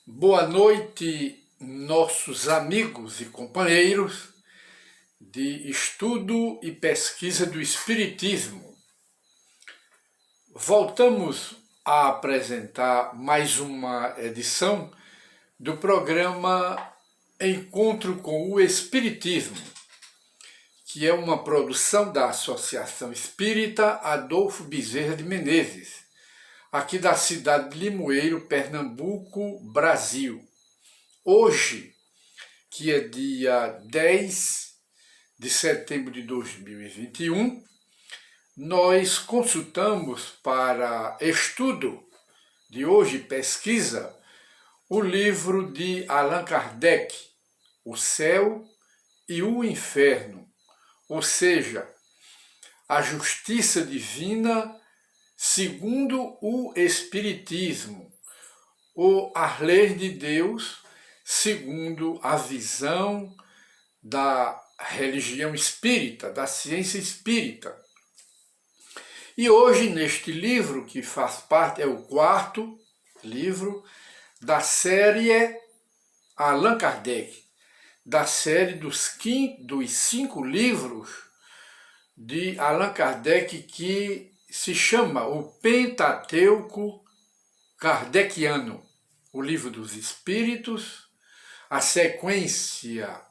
Boa noite, nossos amigos e companheiros de estudo e pesquisa do Espiritismo. Voltamos a apresentar mais uma edição do programa Encontro com o Espiritismo, que é uma produção da Associação Espírita Adolfo Bezerra de Menezes, aqui da cidade de Limoeiro, Pernambuco, Brasil. Hoje, que é dia 10 de setembro de 2021, nós consultamos para estudo de hoje, pesquisa, o livro de Allan Kardec, O Céu e o Inferno, ou seja, a justiça divina segundo o Espiritismo, ou as leis de Deus segundo a visão da religião espírita, da ciência espírita. E hoje, neste livro, que faz parte, é o quarto livro da série Allan Kardec, da série dos 5 livros de Allan Kardec, que se chama o Pentateuco Kardeciano, o Livro dos Espíritos, a sequência,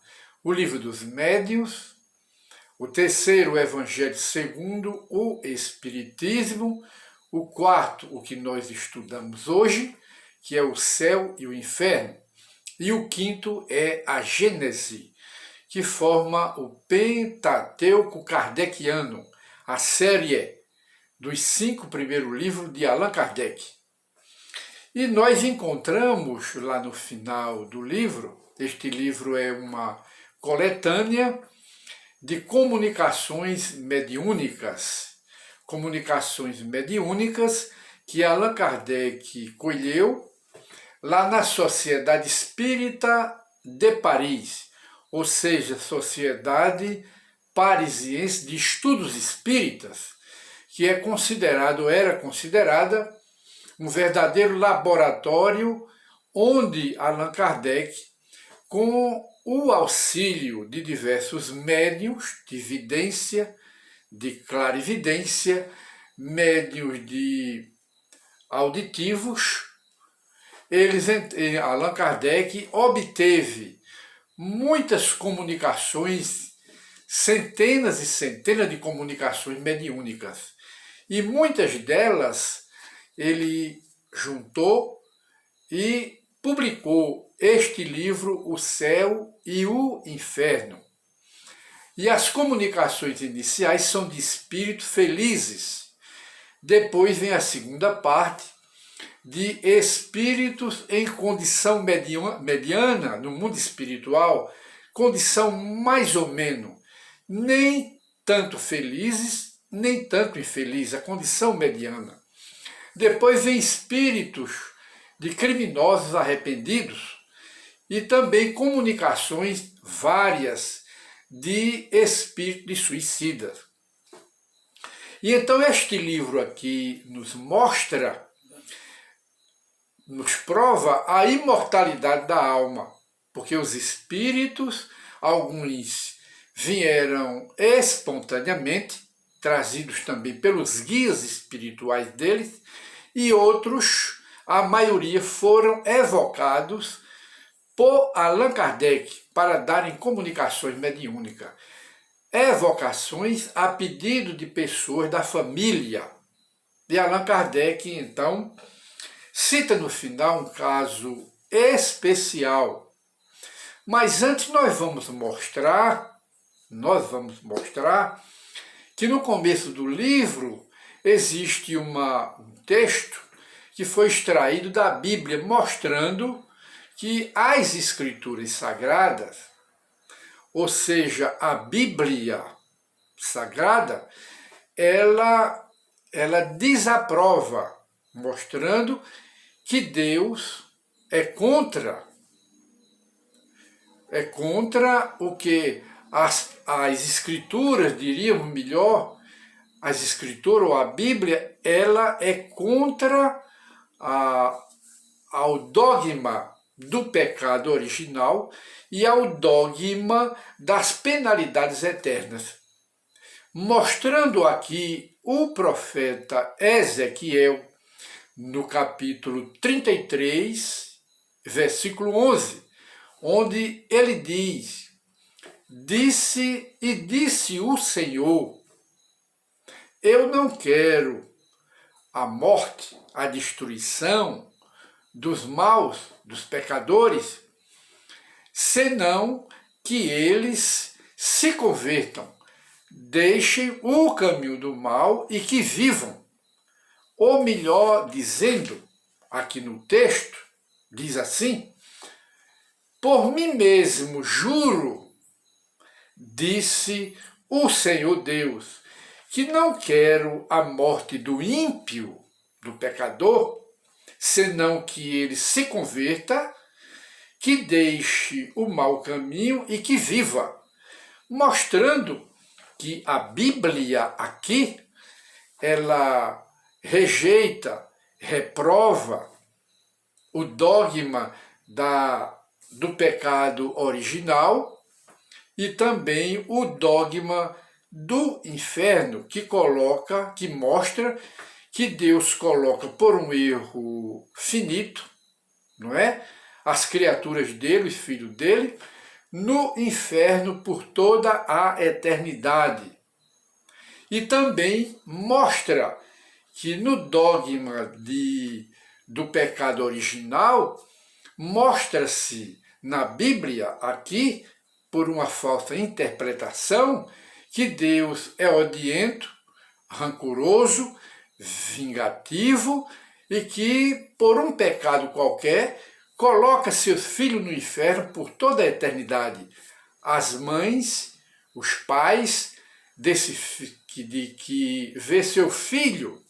o Livro dos Médiuns, o terceiro, o Evangelho segundo o Espiritismo, o quarto, o que nós estudamos hoje, que é o Céu e o Inferno, e o quinto é a Gênese, que forma o Pentateuco Kardeciano, a série dos 5 primeiros livros de Allan Kardec. E nós encontramos lá no final do livro, este livro é uma coletânea de comunicações mediúnicas que Allan Kardec colheu lá na Sociedade Espírita de Paris, ou seja, Sociedade Parisiense de Estudos Espíritas, que era considerada um verdadeiro laboratório onde Allan Kardec, com o auxílio de diversos médiuns de vidência, de clarividência, médiuns de auditivos, Allan Kardec obteve muitas comunicações, centenas e centenas de comunicações mediúnicas, e muitas delas ele juntou e publicou este livro, O Céu e o Inferno. E as comunicações iniciais são de espíritos felizes. Depois vem a segunda parte, de espíritos em condição mediana, no mundo espiritual, condição mais ou menos, nem tanto felizes, nem tanto infelizes, a condição mediana. Depois vem espíritos de criminosos arrependidos e também comunicações várias de espíritos de suicidas. E então este livro aqui nos prova a imortalidade da alma, porque os espíritos, alguns vieram espontaneamente, trazidos também pelos guias espirituais deles, e outros, a maioria, foram evocados por Allan Kardec para darem comunicações mediúnicas. Evocações a pedido de pessoas da família. E Allan Kardec, então, cita no final um caso especial. Mas antes nós vamos mostrar que no começo do livro existe um texto que foi extraído da Bíblia, mostrando que as Escrituras Sagradas, ou seja, a Bíblia Sagrada, ela desaprova, mostrando que Deus é contra o que as Escrituras, diríamos melhor, as Escrituras ou a Bíblia, ela é contra ao dogma do pecado original e ao dogma das penalidades eternas, mostrando aqui o profeta Ezequiel, no capítulo 33, versículo 11, onde ele diz: disse o Senhor, eu não quero a morte, a destruição dos maus, dos pecadores, senão que eles se convertam, deixem o caminho do mal e que vivam. Ou melhor dizendo, aqui no texto, diz assim: por mim mesmo juro, disse o Senhor Deus, que não quero a morte do ímpio, do pecador, senão que ele se converta, que deixe o mau caminho e que viva, mostrando que a Bíblia aqui, ela rejeita, reprova o dogma do pecado original e também o dogma do inferno, que mostra que Deus coloca por um erro finito, não é? As criaturas dele, os filhos dele, no inferno por toda a eternidade. E também mostra que no dogma do pecado original, mostra-se na Bíblia aqui, por uma falsa interpretação, que Deus é odiento, rancoroso, vingativo e que, por um pecado qualquer, coloca seus filhos no inferno por toda a eternidade. As mães, os pais, que vê seu filho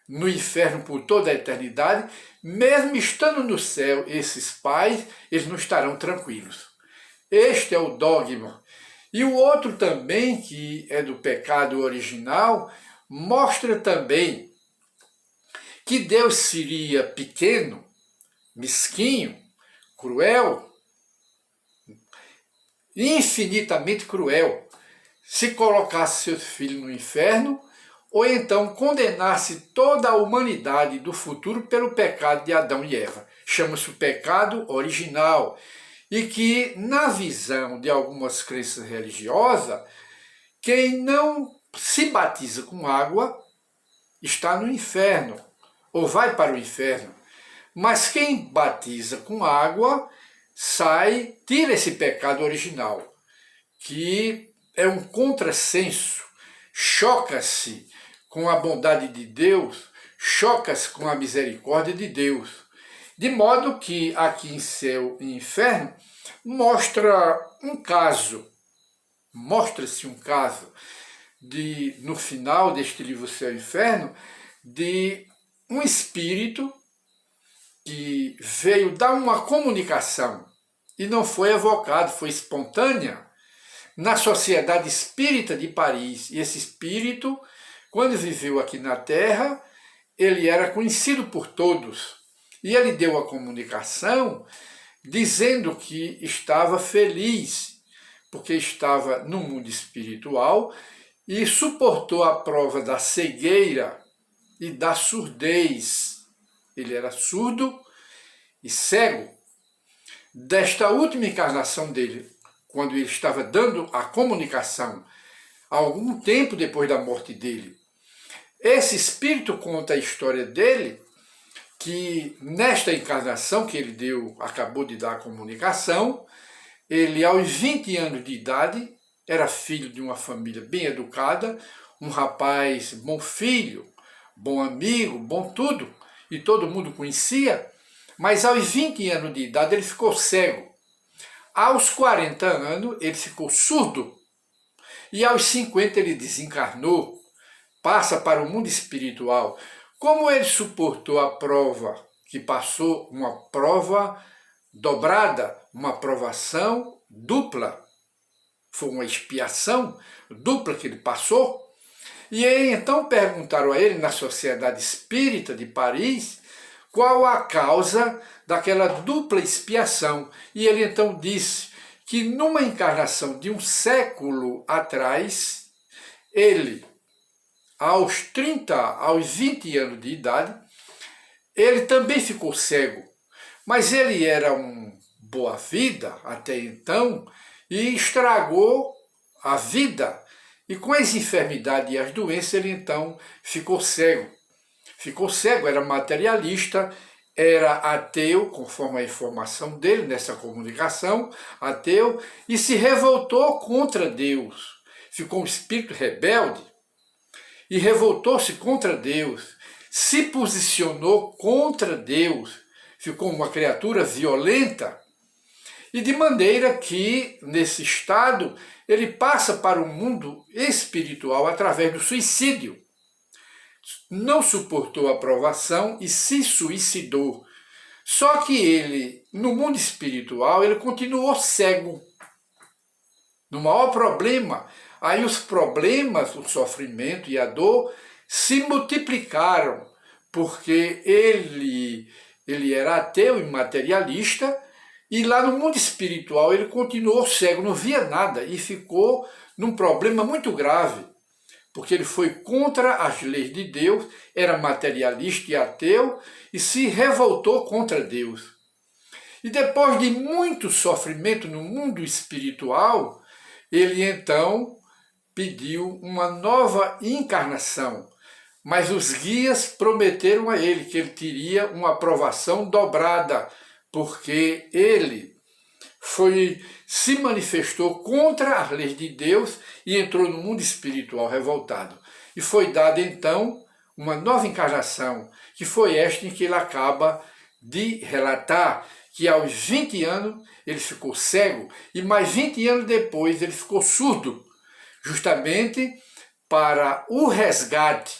no inferno por toda a eternidade, mesmo estando no céu, esses pais, eles não estarão tranquilos. Este é o dogma. E o outro também, que é do pecado original, mostra também que Deus seria pequeno, mesquinho, cruel, infinitamente cruel, se colocasse seus filhos no inferno, ou então condenasse toda a humanidade do futuro pelo pecado de Adão e Eva. Chama-se o pecado original. E que, na visão de algumas crenças religiosas, quem não se batiza com água está no inferno, ou vai para o inferno. Mas quem batiza com água sai, tira esse pecado original, que é um contrassenso, choca-se com a bondade de Deus, choca-se com a misericórdia de Deus. De modo que aqui em céu e inferno mostra-se um caso no final deste livro Céu e Inferno, de um espírito que veio dar uma comunicação e não foi evocado, foi espontânea, na Sociedade Espírita de Paris. E esse espírito, quando viveu aqui na Terra, ele era conhecido por todos. E ele deu a comunicação dizendo que estava feliz, porque estava no mundo espiritual e suportou a prova da cegueira e da surdez. Ele era surdo e cego. Desta última encarnação dele, quando ele estava dando a comunicação, algum tempo depois da morte dele, esse espírito conta a história dele, que nesta encarnação que ele acabou de dar a comunicação, ele aos 20 anos de idade, era filho de uma família bem educada, um rapaz bom filho, bom amigo, bom tudo, e todo mundo conhecia, mas aos 20 anos de idade ele ficou cego. Aos 40 anos ele ficou surdo, e aos 50 ele desencarnou, passa para o mundo espiritual. Como ele suportou a prova, que passou uma prova dobrada, uma provação dupla, foi uma expiação dupla que ele passou, e aí então perguntaram a ele, na Sociedade Espírita de Paris, qual a causa daquela dupla expiação. E ele então disse que numa encarnação de um século atrás, ele, aos 20 anos de idade, ele também ficou cego. Mas ele era um boa vida até então e estragou a vida. E com as enfermidades e as doenças ele então ficou cego. Ficou cego, era materialista, era ateu, conforme a informação dele nessa comunicação, ateu, e se revoltou contra Deus. Ficou um espírito rebelde e revoltou-se contra Deus, se posicionou contra Deus, ficou uma criatura violenta, e de maneira que, nesse estado, ele passa para o mundo espiritual através do suicídio. Não suportou a provação e se suicidou. Só que ele, no mundo espiritual, ele continuou cego. No maior problema, aí os problemas, o sofrimento e a dor se multiplicaram, porque ele era ateu e materialista, e lá no mundo espiritual ele continuou cego, não via nada, e ficou num problema muito grave, porque ele foi contra as leis de Deus, era materialista e ateu, e se revoltou contra Deus. E depois de muito sofrimento no mundo espiritual, ele então pediu uma nova encarnação, mas os guias prometeram a ele que ele teria uma aprovação dobrada, porque ele se manifestou contra as leis de Deus e entrou no mundo espiritual revoltado. E foi dada então uma nova encarnação, que foi esta em que ele acaba de relatar, que aos 20 anos ele ficou cego e mais 20 anos depois ele ficou surdo, justamente para o resgate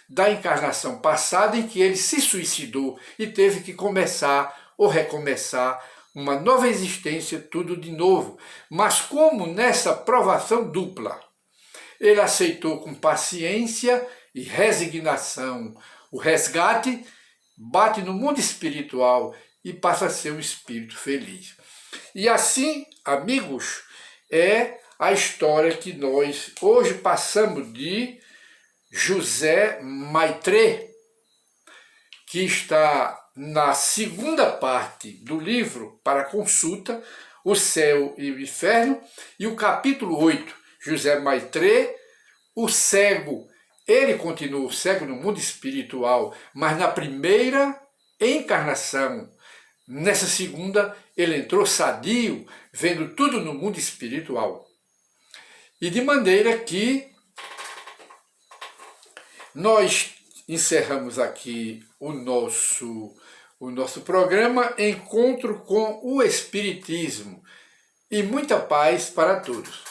da encarnação passada em que ele se suicidou e teve que começar ou recomeçar uma nova existência, tudo de novo. Mas como nessa provação dupla, ele aceitou com paciência e resignação o resgate, bate no mundo espiritual e passa a ser um espírito feliz. E assim, amigos, é a história que nós hoje passamos de José Maitreya, que está na segunda parte do livro para consulta, O Céu e o Inferno, e o capítulo 8, José Maitreya, o cego. Ele continuou cego no mundo espiritual, mas na primeira encarnação. Nessa segunda, ele entrou sadio, vendo tudo no mundo espiritual. E de maneira que nós encerramos aqui o nosso programa Encontro com o Espiritismo. E muita paz para todos.